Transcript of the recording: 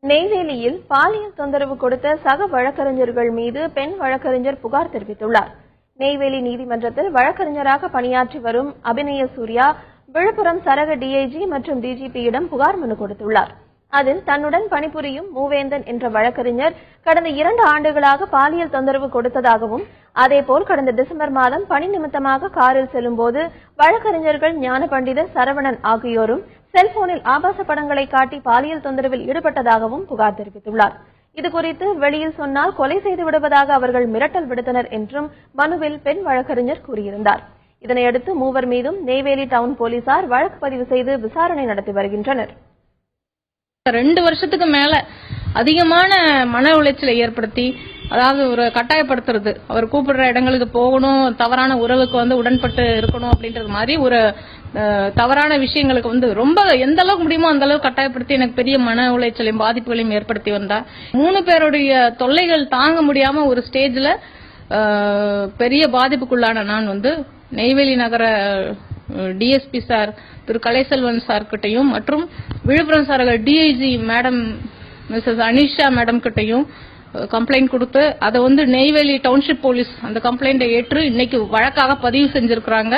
நெய்வேலியில் பாலியல் தொந்தரவு கொடுத்த சக வழக்கறிஞர்கள் மீது பெண் வழக்கறிஞர் புகார் தெரிவித்துள்ளார். நெய்வேலி நீதிமன்றத்தில் வழக்கறிஞராக பணியாற்றி வரும் அபிநய சூர்யா விழுப்புரம் சரக டிஐஜி மற்றும் டிஜிபியிடம் புகார் மனு கொடுத்துள்ளார். அதில் தன்னுடன் பணிபுரியும் மூவேந்தன் என்ற வழக்கறிஞர் கடந்த 2 ஆண்டுகளாக பாலியல் தொந்தரவு கொடுத்ததாகவும், அதேபோல் கடந்த டிசம்பர் மாதம் பணி நிமித்தமாக காரில் செல்லும்போது வழக்கறிஞர்கள் ஞான பண்டிதர், சரவணன் ஆகியோரும் செல்போனில் ஆபாச படங்களை காட்டி பாலியல் தொந்தரவில் ஈடுபட்டதாகவும் புகார் தெரிவித்துள்ளார். இதுகுறித்து வெளியில் சொன்னால் கொலை செய்து விடுவதாக அவர்கள் மிரட்டல் விடுத்தனர் என்றும் மனுவில் பெண் வழக்கறிஞர் கூறியிருந்தார். இதனையடுத்து மூவர் மீதும் நெய்வேலி டவுன் போலீசார் வழக்கு பதிவு செய்து விசாரணை நடத்தி வருகின்றனர். 2 வருஷத்துக்கு மேல அதிகமான மன உளைச்சலை ஏற்படுத்தி, அதாவது ஒரு கட்டாயப்படுத்துறது, அவர் கூப்பிடுற இடங்களுக்கு போகணும், தவறான உறவுக்கு உடன்பட்டு இருக்கணும் அப்படின்றது மாதிரி ஒரு தவறான விஷயங்களுக்கு ரொம்ப எந்த அளவுக்கு முடியுமோ அந்த அளவுக்கு கட்டாயப்படுத்தி எனக்கு பெரிய மன உளைச்சலையும் பாதிப்புகளையும் ஏற்படுத்தி வந்தா. 3 பேருடைய தொல்லைகள் தாங்க முடியாம ஒரு ஸ்டேஜ்ல பெரிய பாதிப்புக்குள்ளான நான் நெய்வேலி நகர DSP sir Thiru Kalaiselvan sir கிட்டையும் மற்றும் விழுப்புரம் சரக DIG madam Mrs Anisha madam கிட்டையும் கம்ப்ளைண்ட் கொடுத்து அதை நெய்வேலி டவுன்ஷிப் போலீஸ் அந்த கம்ப்ளைண்டை ஏற்று இன்னைக்கு வழக்காக பதிவு செஞ்சிருக்கிறாங்க.